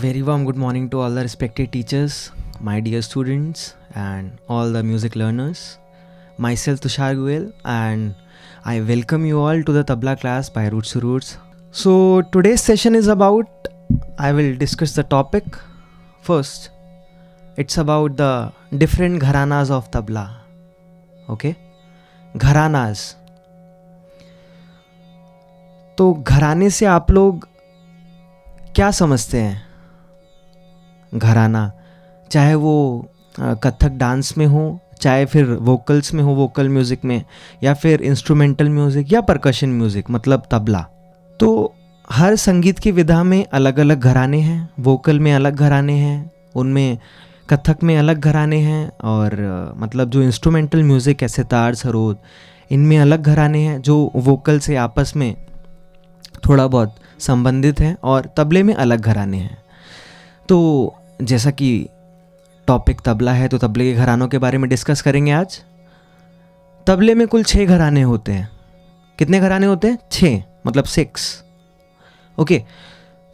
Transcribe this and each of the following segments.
A very warm good morning to all the respected teachers, my dear students, and all the music learners. Myself Tushar Goel, and I welcome you all to the tabla class by Roots to Roots. So today's session is about, I will discuss the topic. First, it's about the different gharanas of tabla. Okay, gharanas. तो घराने से आप लोग क्या समझते हैं? घराना चाहे वो कथक डांस में हो, चाहे फिर वोकल्स में हो, वोकल म्यूज़िक में, या फिर इंस्ट्रूमेंटल म्यूज़िक या परकशन म्यूज़िक मतलब तबला. तो हर संगीत की विधा में अलग अलग घराने हैं. वोकल में अलग घराने हैं, उनमें कथक में अलग घराने हैं, और मतलब जो इंस्ट्रूमेंटल म्यूज़िक है सितार, सरोद, इनमें अलग घराने हैं जो वोकल से आपस में थोड़ा बहुत संबंधित हैं, और तबले में अलग घराने हैं. तो जैसा कि टॉपिक तबला है तो तबले के घरानों के बारे में डिस्कस करेंगे आज. तबले में कुल 6 घराने होते हैं. कितने घराने होते हैं? 6, मतलब 6. ओके,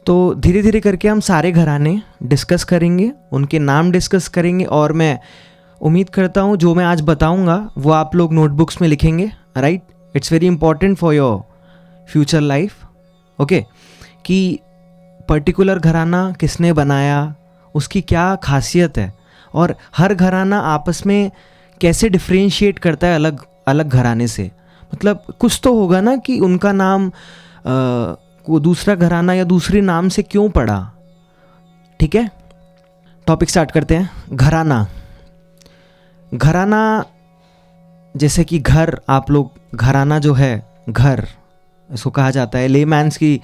तो धीरे धीरे करके हम सारे घराने डिस्कस करेंगे, उनके नाम डिस्कस करेंगे, और मैं उम्मीद करता हूँ जो मैं आज बताऊँगा वो आप लोग नोटबुक्स में लिखेंगे. Right, it's very important for your future life. Okay, कि पर्टिकुलर घराना किसने बनाया, उसकी क्या खासियत है, और हर घराना आपस में कैसे डिफ्रेंशिएट करता है अलग अलग घराने से. मतलब कुछ तो होगा ना कि उनका नाम को दूसरा घराना या दूसरे नाम से क्यों पड़ा. ठीक है, टॉपिक स्टार्ट करते हैं. घराना. घराना जैसे कि घर, आप लोग घराना जो है घर, इसको कहा जाता है. लेमैन्स की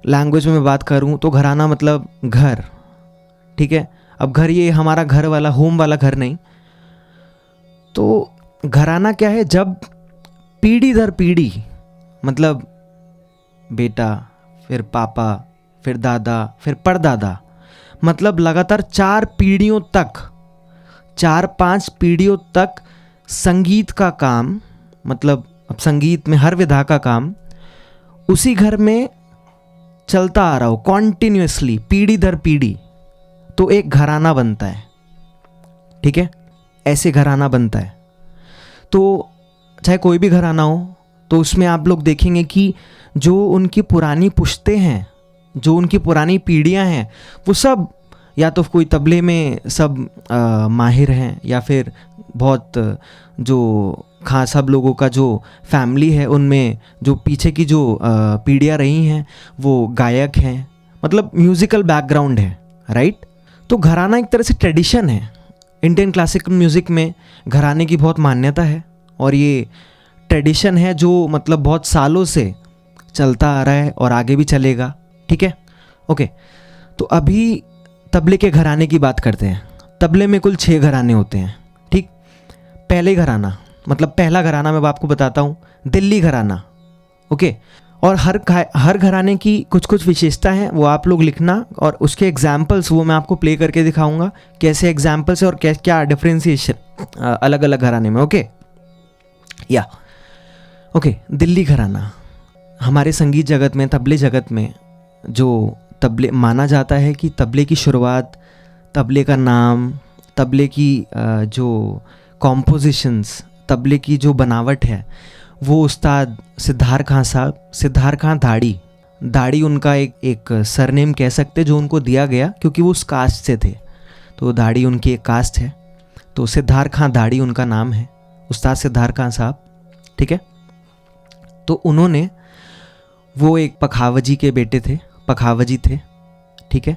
लैंग्वेज में मैं बात करूं तो घराना मतलब घर. ठीक है, अब घर ये हमारा घर वाला, होम वाला घर नहीं. तो घराना क्या है? जब पीढ़ी दर पीढ़ी, मतलब बेटा, फिर पापा, फिर दादा, फिर परदादा, मतलब लगातार 4 पीढ़ियों तक, 4-5 पीढ़ियों तक संगीत का काम, मतलब अब संगीत में हर विधा का काम उसी घर में चलता आ रहा हो कॉन्टिन्यूसली, पीढ़ी दर पीढ़ी, तो एक घराना बनता है. ठीक है, ऐसे घराना बनता है. तो चाहे कोई भी घराना हो, तो उसमें आप लोग देखेंगे कि जो उनकी पुरानी पुश्तें हैं, जो उनकी पुरानी पीढ़ियां हैं, वो सब या तो कोई तबले में सब माहिर हैं, या फिर बहुत जो सब लोगों का जो फैमिली है उनमें जो पीछे की जो पीढ़ियाँ रही हैं वो गायक हैं, मतलब म्यूज़िकल बैकग्राउंड है. राइट, तो घराना एक तरह से ट्रेडिशन है. इंडियन क्लासिकल म्यूज़िक में घराने की बहुत मान्यता है, और ये ट्रेडिशन है जो मतलब बहुत सालों से चलता आ रहा है और आगे भी चलेगा. ठीक है, ओके. तो अभी तबले के घराने की बात करते हैं. तबले में कुल 6 घराने होते हैं. ठीक, पहले घराना, मतलब पहला घराना मैं आपको बताता हूँ, दिल्ली घराना. ओके, और हर घराने की कुछ कुछ विशेषता हैं, वो आप लोग लिखना, और उसके एग्जाम्पल्स वो मैं आपको प्ले करके दिखाऊंगा कैसे एग्जाम्पल्स है और क्या डिफ्रेंसिएशन अलग अलग घराने में. ओके, या ओके. दिल्ली घराना हमारे संगीत जगत में, तबले जगत में, जो तबले माना जाता है कि तबले की शुरुआत, तबले का नाम, तबले की जो कॉम्पोजिशंस, तबले की जो बनावट है, वो उस्ताद सिद्धार खां साहब, सिद्धार खां दाढ़ी उनका एक सरनेम कह सकते जो उनको दिया गया क्योंकि वो उस कास्ट से थे, तो दाढ़ी उनकी एक कास्ट है. तो सिद्धार खां दाढ़ी उनका नाम है, उस्ताद सिद्धार खां साहब. ठीक है, तो उन्होंने, वो एक पखावजी के बेटे थे, पखावजी थे. ठीक है,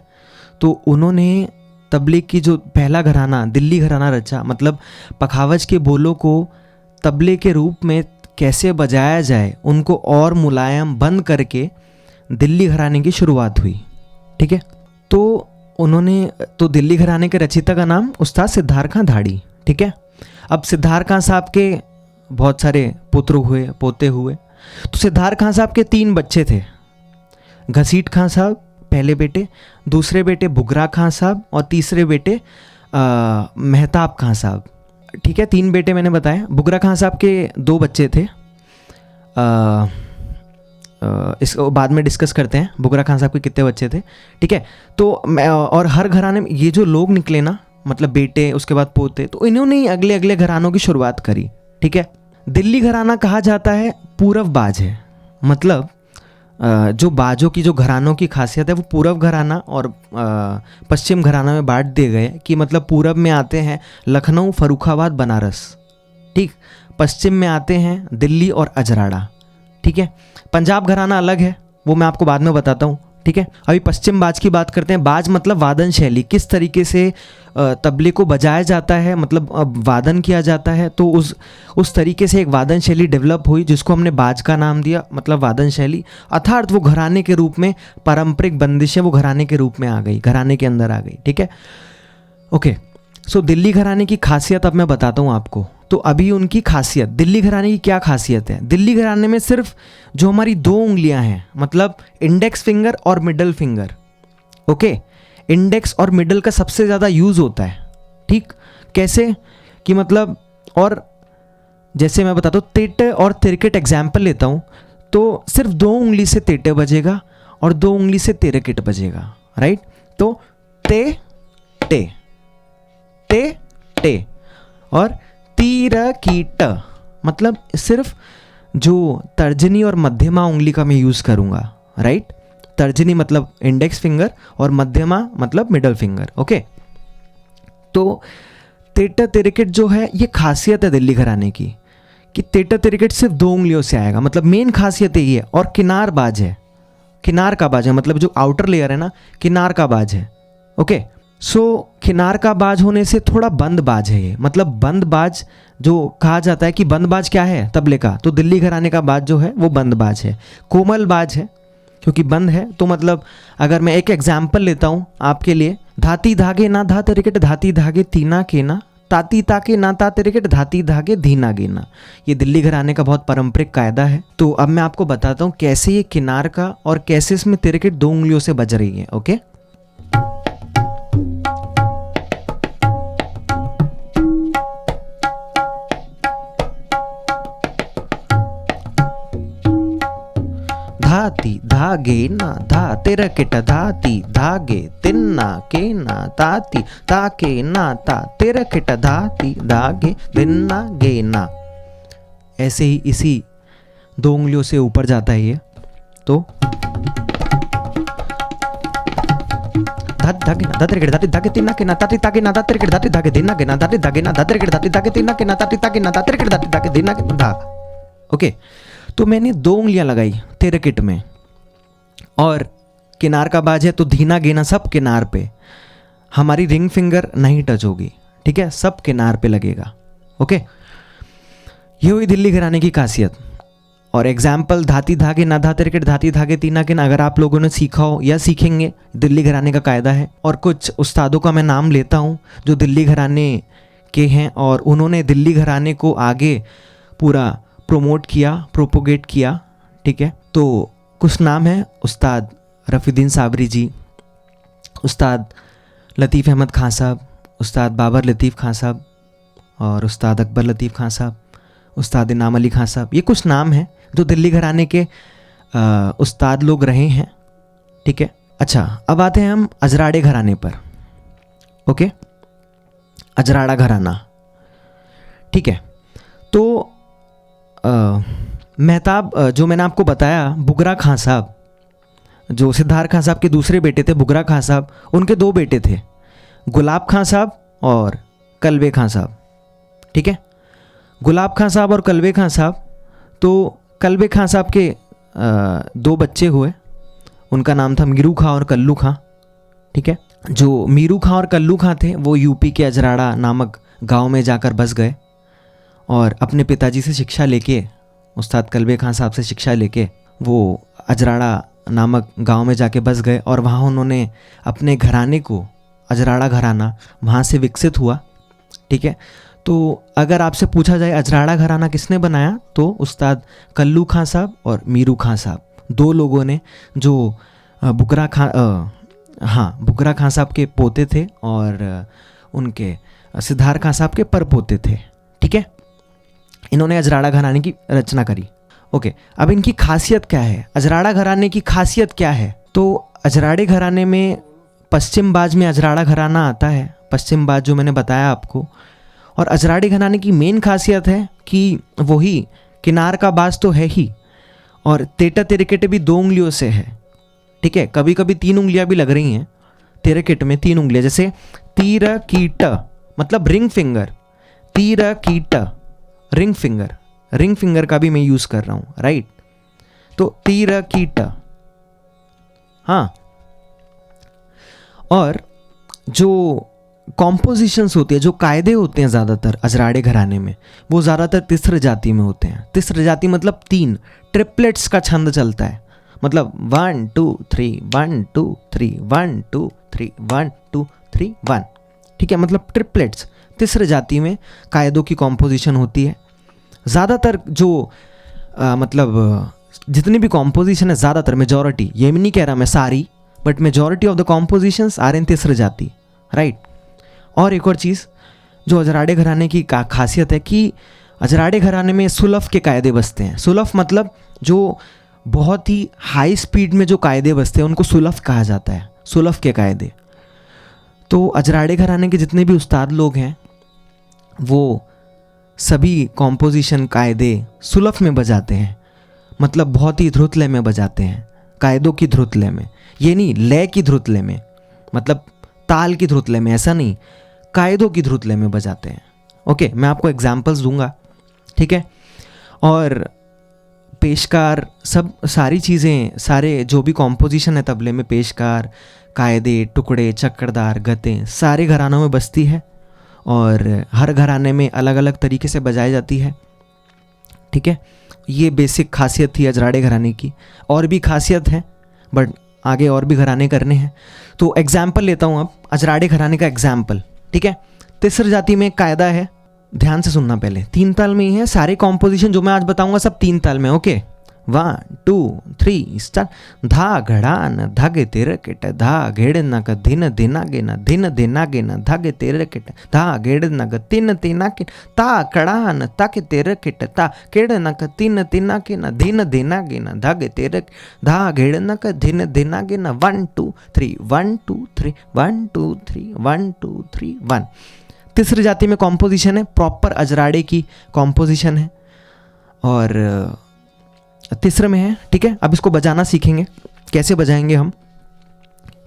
तो उन्होंने तबले की जो पहला घराना, दिल्ली घराना रचा. मतलब पखावज के बोलों को तबले के रूप में कैसे बजाया जाए, उनको और मुलायम बंद करके दिल्ली घराने की शुरुआत हुई. ठीक है, तो उन्होंने, तो दिल्ली घराने के रचयिता का नाम उस्ताद सिद्धार खां दाढ़ी. ठीक है, अब सिद्धार खां साहब के बहुत सारे पुत्र हुए, पोते हुए. तो सिद्धार खां साहब के 3 बच्चे थे. घसीट खां साहब पहले बेटे, दूसरे बेटे बुगरा खां साहब, और तीसरे बेटे मेहताब खां साहब. ठीक है, 3 बेटे मैंने बताए. बुगरा खां साहब के 2 बच्चे थे, इसको बाद में डिस्कस करते हैं बुगरा खान साहब के कितने बच्चे थे, ठीक है। तो और हर घराने में ये जो लोग निकले ना, मतलब बेटे उसके बाद पोते, तो इन्होंने ही अगले अगले घरानों की शुरुआत करी, ठीक है। दिल्ली घराना कहा जाता है पूरब बाज है, मतलब जो बाजों की जो घरानों की खासियत है वो पूरब घराना और पश्चिम घराना में बांट दिए गए कि मतलब पूरब में आते हैं लखनऊ, फर्रुखाबाद, बनारस, ठीक। पश्चिम में आते हैं दिल्ली और अजराड़ा, ठीक है। पंजाब घराना अलग है, वो मैं आपको बाद में बताता हूँ, ठीक है। अभी पश्चिम बाज की बात करते हैं। बाज मतलब वादन शैली, किस तरीके से तबले को बजाया जाता है, मतलब वादन किया जाता है, तो उस तरीके से एक वादन शैली डेवलप हुई जिसको हमने बाज का नाम दिया, मतलब वादन शैली। अर्थात वो घराने के रूप में, पारंपरिक बंदिशें वो घराने के रूप में आ गई, घराने के अंदर आ गई, ठीक है। ओके, सो दिल्ली घराने की खासियत अब मैं बताता हूँ आपको। तो अभी उनकी खासियत, दिल्ली घराने की क्या खासियत है? दिल्ली घराने में सिर्फ जो हमारी 2 उंगलियां हैं, मतलब इंडेक्स फिंगर और मिडल फिंगर, ओके, इंडेक्स और मिडल का सबसे ज़्यादा यूज़ होता है, ठीक। कैसे कि मतलब, और जैसे मैं बताता हूँ तेटे और तिरकेट एग्जाम्पल लेता हूँ, तो सिर्फ 2 उंगली से तेटे बजेगा और 2 उंगली से तिरकेट बजेगा, राइट। तो ते टे, ते टे, और तीर की ट, मतलब सिर्फ जो तर्जनी और मध्यमा उंगली का मैं यूज़ करूँगा, राइट। तर्जनी मतलब इंडेक्स फिंगर और मध्यमा मतलब मिडल फिंगर, ओके। तो तेटा तिरकेट जो है ये खासियत है दिल्ली घराने की कि तेटा तिरकेट सिर्फ 2 उंगलियों से आएगा, मतलब मेन खासियत यही है। और किनार बाज है, किनार का बाज है, मतलब जो आउटर लेयर है ना, किनार का बाज है, ओके। सो किनार का बाज होने से थोड़ा बंद बाज है ये, मतलब बंद बाज जो कहा जाता है कि बंद बाज क्या है तबले का, तो दिल्ली घराने का बाज जो है वो बंद बाज है, कोमल बाज है क्योंकि बंद है। तो मतलब अगर मैं एक एग्जाम्पल लेता हूँ आपके लिए, धाती धागे ना धा तिरकेट, धाती धागे तीना के ना, ताती ताके ना ता तिरकेट, धाती धागे धीना गेना, ये दिल्ली घराने का बहुत पारंपरिक कायदा है। तो अब मैं आपको बताता हूँ कैसे ये किनार का और कैसे इसमें तिरकेट 2 उंगलियों से बज रही है, ओके। धाती धागे ना धा तिरकेट, धाती धागे तिन्ना के ना, ताती ताके ना ता तिरकेट, धाती धागे दिन्ना गे ना। ऐसे ही इसी 2 उंगलियों से ऊपर जाता है ये। तो धात धागे ना धा तिरकेट, धाती धागे तिन्ना के ना, ताती ताके ना धा तिरकेट, धाती धागे दिन्ना के ना, धाती धागे ना धा तिरकेट, धाती धागे तिन्ना के ना, ताती ताके ना धा तिरकेट, धाती धागे दिन्ना के ना, धा, ओके। तो मैंने 2 उंगलियां लगाई तिरकेट में, और किनार का बाज है तो धीना गेना सब किनार पे, हमारी रिंग फिंगर नहीं टच होगी, ठीक है, सब किनार पे लगेगा, ओके। ये हुई दिल्ली घराने की खासियत। और एग्जाम्पल, धाती धागे ना धा तिरकेट, धाती धागे तीना के ना, अगर आप लोगों ने सीखा हो या सीखेंगे, दिल्ली घराने का कायदा है। और कुछ उस्तादों का मैं नाम लेता हूँ जो दिल्ली घराने के हैं और उन्होंने दिल्ली घराने को आगे पूरा प्रोमोट किया, प्रोपोगेट किया, ठीक है। तो कुछ नाम है, उस्ताद रफ़ीउद्दीन साबरी जी, उस्ताद लतीफ़ अहमद खान साहब, उस्ताद बाबर लतीफ़ खान साहब, और उस्ताद अकबर लतीफ़ खान साहब, उस्ताद इनाम अली खान साहब। ये कुछ नाम हैं जो दिल्ली घराने के उस्ताद लोग रहे हैं, ठीक है। अच्छा, अब आते हैं हम अजराड़े घराने पर, ओके। अजराड़ा घराना, ठीक है। तो मेहताब, जो मैंने आपको बताया, बुगरा खान साहब, जो सिद्धार्थ खान साहब के दूसरे बेटे थे बुगरा खान साहब, उनके 2 बेटे थे, गुलाब खान साहब और कलवे खान साहब, ठीक है। गुलाब खान साहब और कलवे खान साहब, तो कलवे खान साहब के 2 बच्चे हुए, उनका नाम था मीरू खां और कल्लू खां, ठीक है। जो मीरू खां और कल्लू खां थे वो यूपी के अजराड़ा नामक गांव में जाकर बस गए और अपने पिताजी से शिक्षा लेके, उस्ताद कलवे खान साहब से शिक्षा लेके वो अजराड़ा नामक गांव में जाके बस गए और वहाँ उन्होंने अपने घराने को, अजराड़ा घराना वहाँ से विकसित हुआ, ठीक है। तो अगर आपसे पूछा जाए अजराड़ा घराना किसने बनाया, तो उस्ताद कल्लू खां साहब और मीरू खां साहब, 2 लोगों ने, जो बुगरा खां साहब के पोते थे और उनके सिद्धार्थ खान साहब के परपोते थे, ठीक है। इन्होंने अजराड़ा घराने की रचना करी। ओके, अब इनकी खासियत क्या है, अजराड़ा घराने की खासियत क्या है? तो अजराड़े घराने में पश्चिम बाज में अजराड़ा घराना आता है, पश्चिम बाज जो मैंने बताया आपको। और अजराड़े घराने की मेन खासियत है कि वही किनार का बाज तो है ही, और तेटा तेरेकेटे भी 2 उंगलियों से है, ठीक है। कभी कभी 3 उंगलियां भी लग रही हैं तेरेकेट में, 3 उंगलियां, जैसे तीर कीट मतलब रिंग फिंगर, तीर कीट रिंग फिंगर, रिंग फिंगर का भी मैं यूज कर रहा हूं, राइट। तो तीर कीट, हाँ। और जो कॉम्पोजिशंस होती है, जो कायदे होते हैं ज़्यादातर अजराड़े घराने में, वो ज़्यादातर तिस्र जाति में होते हैं। तिस्र जाति मतलब 3 ट्रिपलेट्स का छंद चलता है, मतलब 1 2 3 1 2 3 1 2 3 1 2 3 1, ठीक है, मतलब ट्रिपलेट्स तिस्र जाति में कायदों की कॉम्पोजिशन होती है। ज़्यादातर जो मतलब जितनी भी कॉम्पोजिशन है, ज़्यादातर मेजॉरिटी, ये नहीं कह रहा मैं सारी, but majority of the compositions are in तिस्र जाति, राइट। और एक और चीज़ जो अजराड़े घराने की खासियत है कि अजराड़े घराने में सुलफ के कायदे बसते हैं। सुलफ मतलब जो बहुत ही हाई स्पीड में जो कायदे बसते हैं उनको सुलफ कहा जाता है, सुलफ के कायदे। तो अजराड़े घराने के जितने भी उस्ताद लोग हैं वो सभी कॉम्पोजिशन कायदे सुलफ में बजाते हैं, मतलब बहुत ही ध्रुत लय में बजाते हैं, कायदों की ध्रुत लय में, ये नहीं लय की ध्रुत लय में, मतलब ताल की ध्रुत लय में, ऐसा नहीं, कायदों की ध्रुत लय में बजाते हैं। ओके, मैं आपको एग्जाम्पल्स दूंगा, ठीक है। और पेशकार, सब सारी चीज़ें, सारे जो भी कॉम्पोजिशन है तबले में, पेशकार, कायदे, टुकड़े, चक्करदार, गतें, सारे घरानों में बजती है और हर घराने में अलग अलग तरीके से बजाई जाती है, ठीक है। ये बेसिक खासियत थी अजराड़े घराने की। और भी खासियत है बट आगे और भी घराने करने हैं। तो एग्जाम्पल लेता हूँ अब अजराड़े घराने का एग्जाम्पल, ठीक है। तिस्र जाति में एक कायदा है, ध्यान से सुनना, पहले 3 ताल में ही है सारे कॉम्पोजिशन जो मैं आज बताऊंगा, सब 3 ताल में। Okay, 1 2 3 start. धा घड़ान धागे तेरे केट, धा घेड़ नग धिन धिना गेना, धिन धिना गेना धागे तेरे केट, धा घेड़ नग तिन तिना के, ता कड़ान ताके तेरे केट, ता केड़ नग तिन तिना के न, धिन धिना गेना धागे तेरे, धा घेड़ नग धिन धिना गेना। 1 2 3 1 2 3 1 2 3 1 2 3 1। तीसरी जाति में कॉम्पोजिशन है, प्रॉपर अजराड़े की कॉम्पोजिशन है और तीसरे में है, ठीक है। अब इसको बजाना सीखेंगे, कैसे बजाएंगे हम,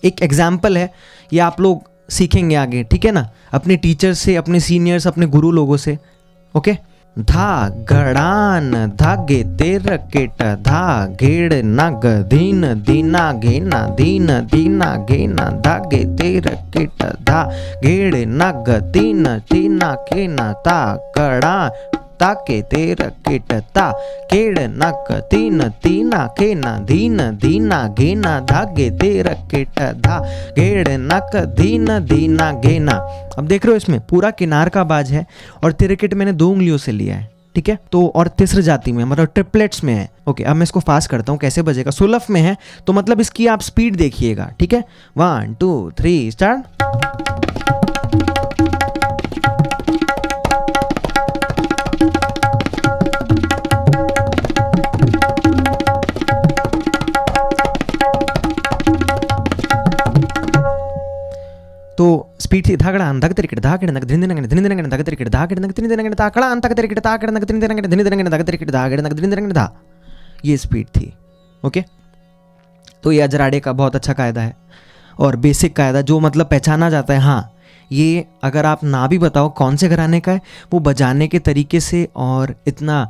एक एग्जाम्पल है, ये आप लोग सीखेंगे आगे, ठीक है ना, अपने टीचर से, अपने सीनियर्स, अपने गुरु लोगों से। ओके, धा घड़ान धागे तेर केट, धा घेड़ नग धीन दीना घेना, धीन दीना घेना धागे तेर केट, धा घेड़ नग तीन तीना केना, ता कड़ा ताके तेर केट, ता केड़ नक तीन तीना केना, धीन दीना घेना धागे तेर केट, धा घेड़ नक धीन दीना घेना। अब देख रहे हो इसमें पूरा किनार का बाज है और तिरकेट मैंने 2 उंगलियों से लिया है, ठीक है। तो और तीसरी जाति में मतलब ट्रिपलेट्स में है। ओके, अब मैं इसको फास्ट करता हूँ, कैसे बजेगा। सुलफ में है तो मतलब इसकी आप स्पीड देखिएगा, ठीक है। 1 2 3 स्टार्ट। तो स्पीड थी धागड़ा अंधक तिरकिट धागड़ नग धिन दिनंग धिन दिनंग धग तिरकिट धागड़ नग धिन दिनंग ताकड़ा अंतक तिरकिट ताकड़ नग धिन दिनंग धिन दिनंग धग तिरकिट धागड़ नग धिन दिनंग धा, ये स्पीड थी। ओके, तो ये अजराड़े का बहुत अच्छा कायदा है और बेसिक कायदा जो मतलब पहचाना जाता है। हाँ, ये अगर आप ना भी बताओ कौन से घराने का है, वो बजाने के तरीके से और इतना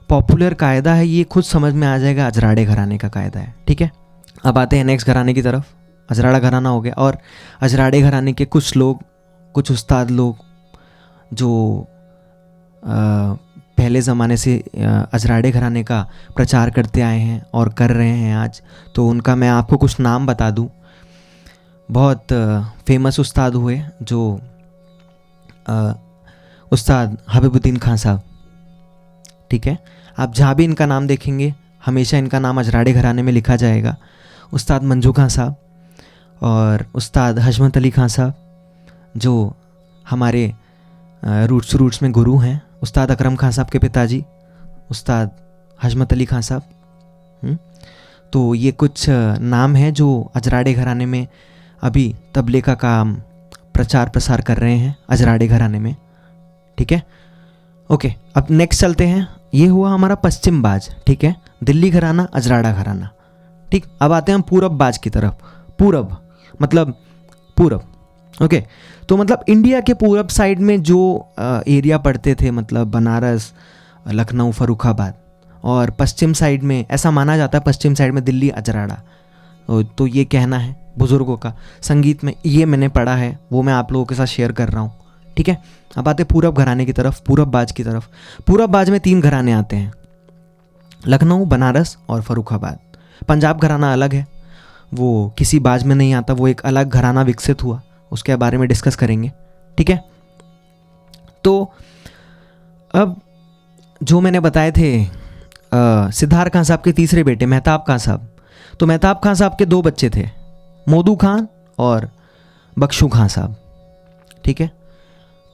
पॉपुलर कायदा है, ये खुद समझ में आ जाएगा अजराड़े घराने का कायदा है, ठीक है। अब आते हैं नेक्स्ट घराने की तरफ। अजराड़ा घराना हो गया और अजराड़े घराने के कुछ लोग, कुछ उस्ताद लोग जो पहले ज़माने से अजराड़े घराने का प्रचार करते आए हैं और कर रहे हैं आज, तो उनका मैं आपको कुछ नाम बता दूं। बहुत फेमस उस्ताद हुए जो उस्ताद हबीबुद्दीन खान साहब, ठीक है। आप जहाँ भी इनका नाम देखेंगे हमेशा इनका नाम अजराड़े घराने में लिखा जाएगा। उस्ताद मंजू खान साहब और उस्ताद हजमत अली खान साहब जो हमारे रूट्स में गुरु हैं। उस्ताद अकरम खान साहब के पिताजी उस्ताद हजमत अली खां साहब। तो ये कुछ नाम हैं जो अजराड़े घराने में अभी तबले का काम प्रचार प्रसार कर रहे हैं अजराड़े घराने में। ठीक है, ओके। अब नेक्स्ट चलते हैं। ये हुआ हमारा पश्चिम बाज, ठीक है, दिल्ली घराना, अजराड़ा घराना। ठीक, अब आते हैं हम पूरब बाज की तरफ। पूरब मतलब पूरब, ओके। तो मतलब इंडिया के पूरब साइड में जो एरिया पड़ते थे, मतलब बनारस, लखनऊ, फर्रुखाबाद, और पश्चिम साइड में ऐसा माना जाता है पश्चिम साइड में दिल्ली, अजराड़ा। तो ये कहना है बुज़ुर्गों का, संगीत में ये मैंने पढ़ा है, वो मैं आप लोगों के साथ शेयर कर रहा हूँ। ठीक है, अब आते पूरब घराने की तरफ, पूरब बाज की तरफ। पूरब बाज में 3 घराने आते हैं, लखनऊ, बनारस और फर्रुखाबाद। पंजाब घराना अलग है, वो किसी बाज में नहीं आता, वो एक अलग घराना विकसित हुआ, उसके बारे में डिस्कस करेंगे। ठीक है, तो अब जो मैंने बताए थे सिद्धार्थ खान साहब के तीसरे बेटे मेहताब खान साहब, तो मेहताब खान साहब के 2 बच्चे थे, मोदू खान और बख्शू खान साहब। ठीक है,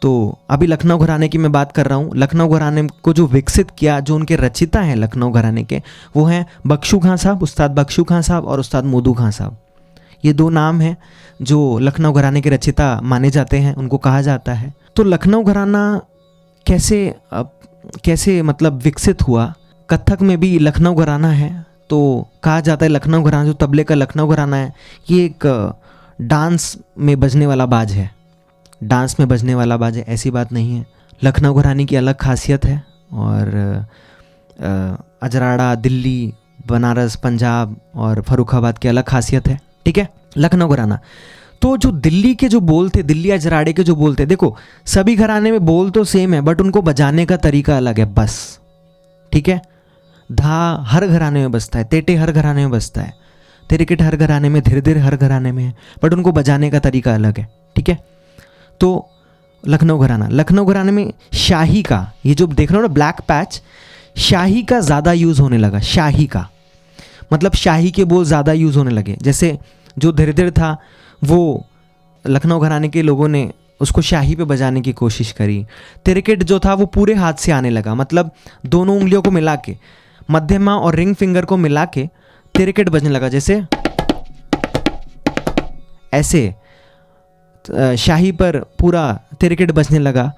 तो अभी लखनऊ घराने की मैं बात कर रहा हूँ। लखनऊ घराने को जो विकसित किया, जो उनके रचिता हैं लखनऊ घराने के, वो हैं बख्शू खान साहब, उस्ताद बख्शू खान साहब और उस्ताद मोदू खान साहब। ये 2 नाम हैं जो लखनऊ घराने के रचिता माने जाते हैं, उनको कहा जाता है। तो लखनऊ घराना कैसे मतलब विकसित हुआ? कथक में भी लखनऊ घराना है, तो कहा जाता है लखनऊ घराना, जो तबले का लखनऊ घराना है, ये एक डांस में बजने वाला बाज है, डांस में बजने वाला बाज है, ऐसी बात नहीं है। लखनऊ घराने की अलग खासियत है, और अजराड़ा, दिल्ली, बनारस, पंजाब और फर्रुखाबाद की अलग खासियत है। ठीक है, लखनऊ घराना। तो जो दिल्ली के जो बोल थे, दिल्ली अजराड़े के जो बोल थे, देखो सभी घराने में बोल तो सेम है, बट उनको बजाने का तरीका अलग है बस। ठीक है, धा हर घराने में बजता है, तेटे हर घराने में बजता है, तिरकिट हर घराने में, धीरे धीरे हर घराने में है, बट उनको बजाने का तरीका अलग है। ठीक है, तो लखनऊ घराने में शाही का, ये जो देख रहे हो ना ब्लैक पैच, शाही का ज़्यादा यूज़ होने लगा। शाही का मतलब शाही के बोल ज़्यादा यूज़ होने लगे। जैसे जो धीरे धीरे था, वो लखनऊ घराने के लोगों ने उसको शाही पे बजाने की कोशिश करी। तिरकिट जो था वो पूरे हाथ से आने लगा, मतलब दोनों उंगलियों को मिला के, मध्यमा और रिंग फिंगर को मिला के तिरकिट बजने लगा, जैसे ऐसे शाही पर पूरा तिरकिट बजने लगा।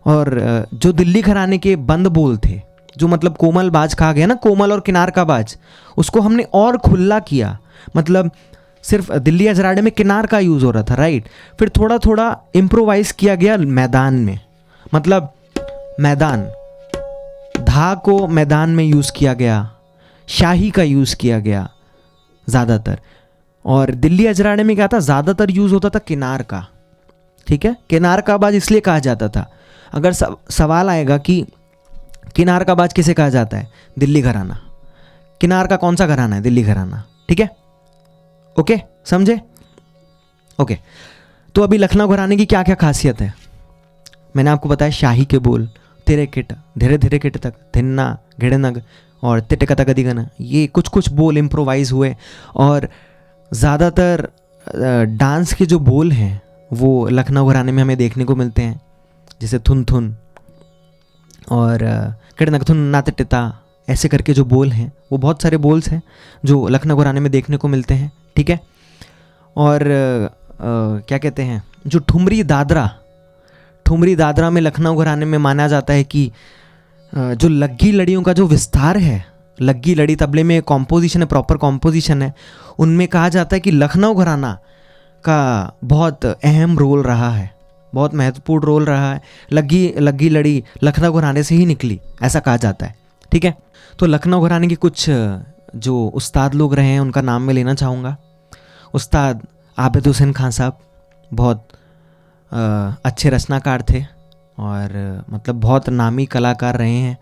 और जो दिल्ली घराने के बंद बोल थे, जो मतलब कोमल बाज कहा गया ना, कोमल और किनार का बाज, उसको हमने और खुला किया। मतलब सिर्फ दिल्ली अजराड़े में किनार का यूज़ हो रहा था, राइट, फिर थोड़ा थोड़ा इम्प्रोवाइज़ किया गया मैदान में, मतलब मैदान, धा को मैदान में यूज़ किया गया, शाही का यूज़ किया गया ज़्यादातर। और दिल्ली अजराड़े में क्या था, ज़्यादातर यूज़ होता था किनार का। ठीक है, किनार का बाज इसलिए कहा जाता था, अगर सवाल आएगा कि किनार का बाज किसे कहा जाता है, दिल्ली घराना। किनार का कौन सा घराना है, दिल्ली घराना। ठीक है, ओके, समझे? ओके, तो अभी लखनऊ घराने की क्या क्या खासियत है मैंने आपको बताया। शाही के बोल, तेरे किट, धीरे धीरे किट तक, धिन्ना, घिड़नग और तिटकता गदिगना, ये कुछ कुछ बोल इम्प्रोवाइज हुए। और ज़्यादातर डांस के जो बोल हैं वो लखनऊ घराने में हमें देखने को मिलते हैं, जैसे थुन थुन और किड़नग थुन नातिटिता, ऐसे करके जो बोल हैं, वो बहुत सारे बोल्स हैं जो लखनऊ घराने में देखने को मिलते हैं। ठीक है, और क्या कहते हैं, जो ठुमरी दादरा में लखनऊ घराने में माना जाता है कि जो लग्गी लड़ियों का जो विस्तार है, लग्गी लड़ी तबले में कॉम्पोजिशन है, प्रॉपर कॉम्पोजिशन है, उनमें कहा जाता है कि लखनऊ घराना का बहुत अहम रोल रहा है, बहुत महत्वपूर्ण रोल रहा है। लग्गी लड़ी लखनऊ घराने से ही निकली, ऐसा कहा जाता है। ठीक है, तो लखनऊ घराने के कुछ जो उस्ताद लोग रहे हैं उनका नाम मैं लेना चाहूँगा। उस्ताद आबिद हुसैन खान साहब बहुत अच्छे रचनाकार थे, और मतलब बहुत नामी कलाकार रहे हैं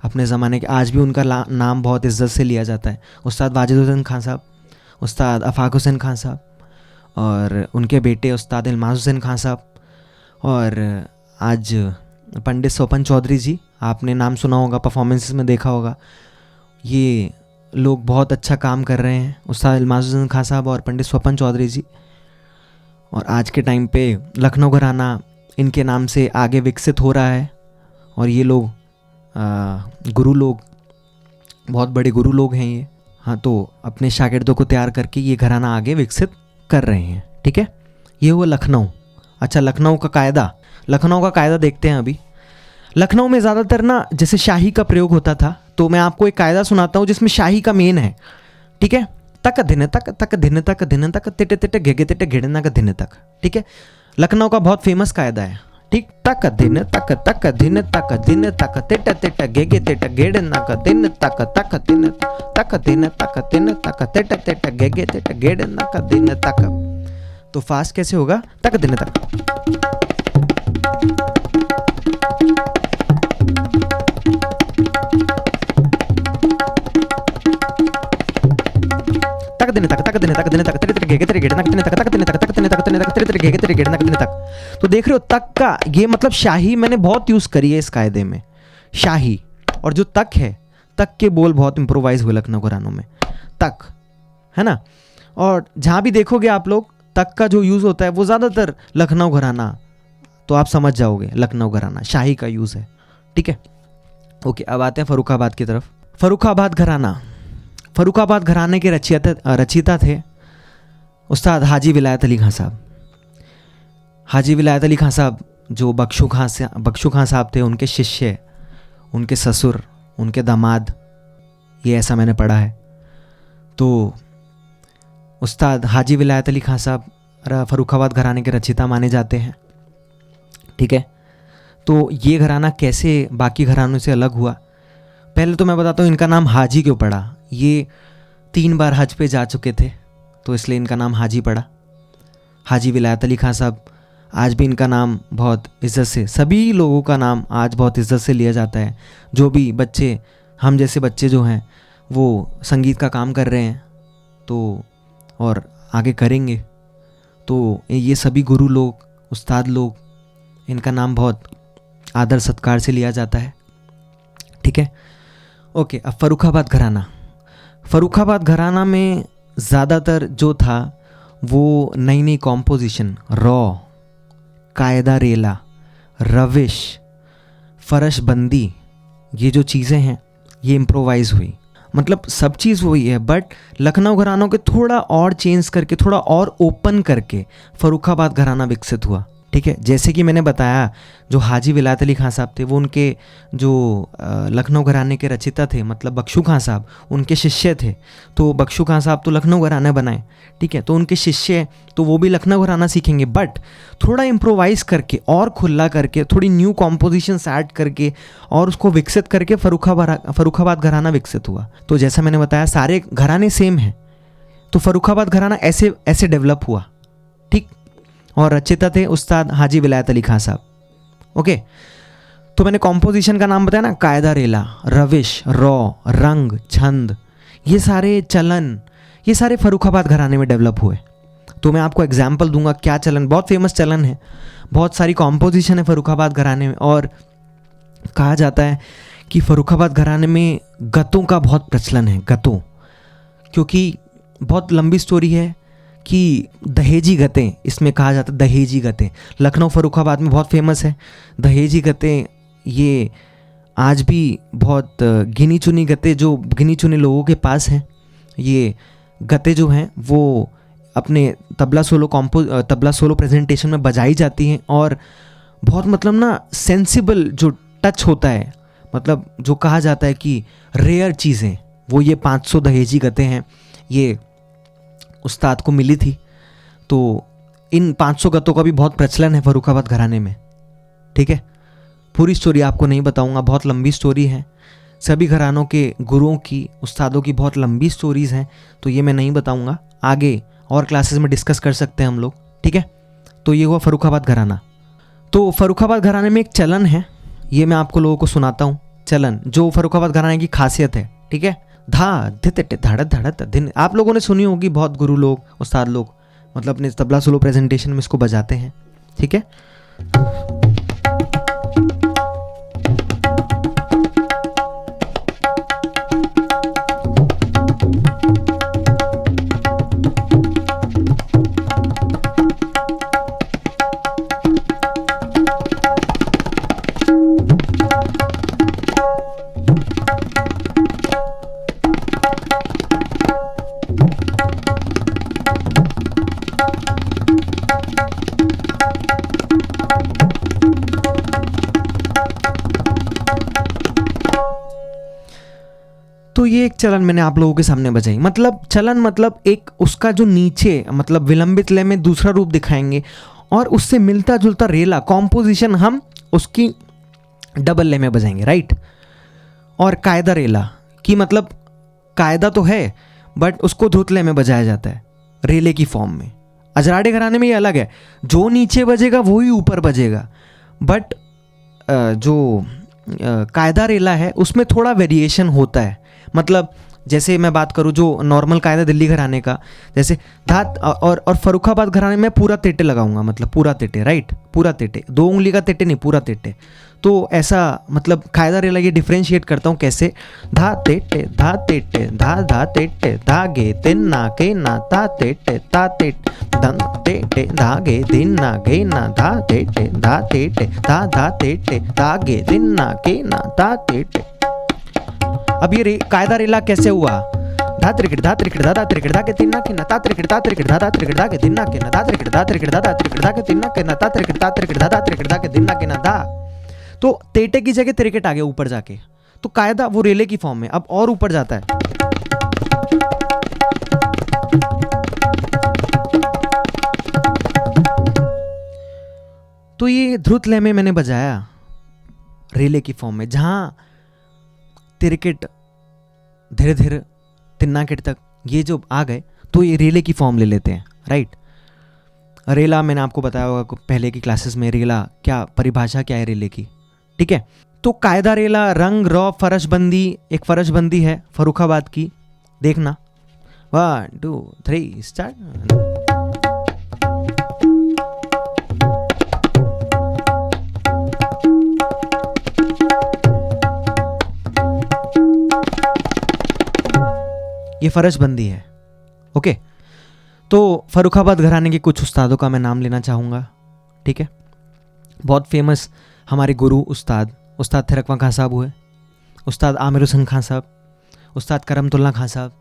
अपने ज़माने के, आज भी उनका नाम बहुत इज़्ज़त से लिया जाता है। उस्ताद वाजिद हुसैन खान साहब, उस्ताद अफाक हुसैन खान साहब, और उनके बेटे उस्ताद इल्माज़ हुसैन खान साहब, और आज पंडित स्वपन चौधरी जी, आपने नाम सुना होगा, परफॉर्मेंसेस में देखा होगा, ये लोग बहुत अच्छा काम कर रहे हैं, उस्ताद इल्माज़ हुसैन खान साहब और पंडित स्वपन चौधरी जी। और आज के टाइम पे लखनऊ घराना इनके नाम से आगे विकसित हो रहा है, और ये लोग गुरु लोग बहुत बड़े गुरु लोग हैं ये। हाँ, तो अपने शागिर्दों को तैयार करके ये घराना आगे विकसित कर रहे हैं। ठीक है, ये हुआ लखनऊ। अच्छा, लखनऊ का कायदा देखते हैं अभी। लखनऊ में ज़्यादातर ना जैसे शाही का प्रयोग होता था, तो मैं आपको एक कायदा सुनाता हूँ जिसमें शाही का मेन है। ठीक है, तक दिन तक तिटे तिटे घेगे तिटे घेड़ना का दिन तक। ठीक है, लखनऊ का बहुत फेमस कायदा है। ठीक, तक दिन तक दिन तक तिटे तिटे घेगे तिटे घेड़ना का दिन तक दिन तक तिटे तिटे घेगे तिटे घेड़ना का दिन तक। तो फास्ट कैसे होगा? तक दिन तक। तो देख रहे हो तक का ये मतलब शाही मैंने बहुत यूज करी है इस कायदे में, शाही। और जो तक है, तक के बोल बहुत इंप्रोवाइज हुए लखनऊ घरानों में, तक है ना। और जहां भी देखोगे आप लोग तक का जो यूज होता है वो ज्यादातर लखनऊ घराना, तो आप समझ जाओगे लखनऊ घराना शाही का यूज है। ठीक है, ओके, अब आते हैं फर्रुखाबाद की तरफ। फर्रुखाबाद घराने के रचयिता थे उस्ताद हाजी विलायत अली खां साहब। हाजी विलायत अली खां साहब जो बख्शू खां साहब थे, उनके शिष्य, उनके ससुर, उनके दामाद, ये ऐसा मैंने पढ़ा है। तो उस्ताद हाजी विलायत अली खां साहब फर्रुखाबाद घराने के रचयिता माने जाते हैं। ठीक है, तो ये घराना कैसे बाकी घरानों से अलग हुआ, पहले तो मैं बताता हूँ इनका नाम हाजी क्यों पड़ा। ये 3 बार हज पे जा चुके थे, तो इसलिए इनका नाम हाजी पड़ा। हाजी विलायत अली खां साहब, आज भी इनका नाम बहुत इज़्ज़त से, सभी लोगों का नाम आज बहुत इज़्ज़त से लिया जाता है। जो भी बच्चे, हम जैसे बच्चे जो हैं वो संगीत का काम कर रहे हैं तो और आगे करेंगे, तो ये सभी गुरु लोग, उस्ताद लोग, इनका नाम बहुत आदर सत्कार से लिया जाता है। ठीक है, ओके। अब फर्रुखाबाद घराना में ज़्यादातर जो था वो नई नई कॉम्पोजिशन, रॉ, कायदा रेला, रविश, फरशबंदी, ये जो चीज़ें हैं ये इम्प्रोवाइज़ हुई। मतलब सब चीज़ वही है, बट लखनऊ घरानों के थोड़ा और चेंज करके, थोड़ा और ओपन करके फर्रुखाबाद घराना विकसित हुआ। ठीक है, जैसे कि मैंने बताया जो हाजी विलायत अली खां साहब थे वो उनके जो लखनऊ घराने के रचयिता थे, मतलब बख्शू खां साहब उनके शिष्य थे। तो बख्शू खां साहब तो लखनऊ घराना बनाए। ठीक है, तो उनके शिष्य तो वो भी लखनऊ घराना सीखेंगे, बट थोड़ा इम्प्रोवाइज़ करके और खुला करके, थोड़ी न्यू कॉम्पोजिशंस ऐड करके और उसको विकसित करके फर्रुखाबाद घराना विकसित हुआ। तो जैसा मैंने बताया सारे घराने सेम हैं, तो फर्रुखाबाद घराना ऐसे ऐसे डेवलप हुआ। ठीक, और रचयिता थे उस्ताद हाजी विलायत अली खां साहब। ओके, तो मैंने कॉम्पोजिशन का नाम बताया ना, कायदा रेला, रविश, रॉ, रंग, छंद, ये सारे चलन, ये सारे फर्रुखाबाद घराने में डेवलप हुए। तो मैं आपको एग्जाम्पल दूंगा क्या चलन, बहुत फेमस चलन है, बहुत सारी कॉम्पोजिशन है फर्रुखाबाद घराने में। और कहा जाता है कि फर्रुखाबाद घराने में गतों का बहुत प्रचलन है, गतों, क्योंकि बहुत लंबी स्टोरी है कि दहेजी गतें, इसमें कहा जाता है दहेजी गतें, लखनऊ फर्रुखाबाद में बहुत फेमस है दहेजी गतें। ये आज भी बहुत गिनी चुनी गतें जो गिनी चुने लोगों के पास हैं, ये गतें जो हैं वो अपने तबला सोलो प्रेजेंटेशन में बजाई जाती हैं। और बहुत मतलब ना सेंसिबल जो टच होता है, मतलब जो कहा जाता है कि रेयर चीज़ें, वो ये 500 दहेजी गतें हैं, ये उस्ताद को मिली थी। तो इन 500 गतों का भी बहुत प्रचलन है फर्रुखाबाद घराने में। ठीक है, पूरी स्टोरी आपको नहीं बताऊंगा, बहुत लंबी स्टोरी है, सभी घरानों के गुरुओं की, उस्तादों की बहुत लंबी स्टोरीज़ हैं, तो ये मैं नहीं बताऊंगा, आगे और क्लासेस में डिस्कस कर सकते हैं हम लोग। ठीक है, तो ये हुआ फर्रुखाबाद घराना। तो फर्रुखाबाद घराने में एक चलन है, ये मैं आपको लोगों को सुनाता हूँ चलन, जो फर्रुखाबाद घराने की खासियत है। ठीक है, धा धित धड़त धड़त दिन, आप लोगों ने सुनी होगी, बहुत गुरु लोग, उस्ताद लोग मतलब अपने तबला सोलो प्रेजेंटेशन में इसको बजाते हैं। ठीक है, तो ये एक चलन मैंने आप लोगों के सामने बजाई, मतलब चलन मतलब एक उसका जो नीचे मतलब विलंबित लय में दूसरा रूप दिखाएंगे और उससे मिलता जुलता रेला कॉम्पोजिशन हम उसकी डबल लय में बजाएंगे, राइट। और कायदा रेला कि मतलब कायदा तो है बट उसको ध्रुत लय में बजाया जाता है रेले की फॉर्म में। अजराड़े घराने में ये अलग है, जो नीचे बजेगा वही ऊपर बजेगा, बट जो कायदा रेला है उसमें थोड़ा वेरिएशन होता है। मतलब जैसे मैं बात करूँ जो नॉर्मल कायदा दिल्ली घराने का, जैसे धात और फर्रुखाबाद घराने में पूरा तेटे लगाऊंगा, मतलब पूरा तेटे, राइट, पूरा तेटे, 2 उंगली का तेटे नहीं, पूरा तेटे। तो ऐसा मतलब कायदा रेला ये डिफ्रेंशिएट करता हूँ कैसे, धा तेटे धा तेटे धा धा तेटे धागे तिन्ना के ना ता तेटे ता तेट धन तेटे धागे दिन्ना के ना धा तेटे धा तेटे धा धा तेटे धागे दिन्ना के ना ता तेटे। अब ये कायदा रेला कैसे हुआ, धा त्रिकट धा त्रिकट धा धा त्रिकट धा के तिन्ना के ना ता त्रिकट धा त्रिकट धा धा त्रिकट धा के दिन्ना के ना धा त्रिकट धा त्रिकट धा धा त्रिकट धा के तिन्ना के ना ता त्रिकट धा त्रिकट धा धा त्रिकट धा के दिन्ना के ना धा। तो तेटे की जगह त्रिकट आ गया ऊपर जाके, तो कायदा वो रेले की फॉर्म में अब और ऊपर जाता है। तो ये ध्रुत लय में मैंने बजाया रेले की फॉर्म में, जहां तिरकेट धीरे धीरे तिन्नाकेट तक ये जो आ गए तो ये रेले की फॉर्म ले लेते हैं, राइट। रेला मैंने आपको बताया होगा पहले की क्लासेस में, रेला क्या परिभाषा क्या है रेले की, ठीक है। तो कायदा रेला रंग रौ फरशबंदी, एक फरशबंदी है फर्रुखाबाद की, देखना 1 2 3 स्टार्ट। ये फरशबंदी है, ओके। तो फर्रुखाबाद घराने के कुछ उस्तादों का मैं नाम लेना चाहूँगा, ठीक है। बहुत फेमस हमारे गुरु उस्ताद थिरकवा खां साहब हुए, उस्ताद आमिर हुसैन खां साहब, उस्ताद करमतुल्ला खां साहब,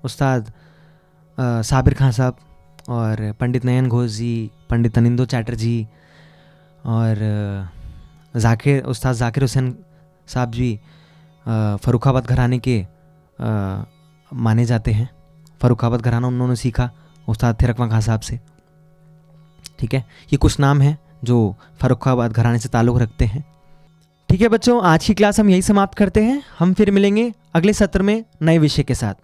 उस्ताद साबिर खां साहब, और पंडित नयन घोष जी, पंडित अनिंदो चैटर्जी, और उस्ताद जाकिर हुसैन साहब जी फर्रुखाबाद घराने के माने जाते हैं। फर्रुखाबाद घराना उन्होंने सीखा उस्ताद थिरकवा खां साहब से, ठीक है। ये कुछ नाम हैं जो फर्रुखाबाद घराने से ताल्लुक़ रखते हैं, ठीक है बच्चों। आज की क्लास हम यही समाप्त करते हैं, हम फिर मिलेंगे अगले सत्र में नए विषय के साथ।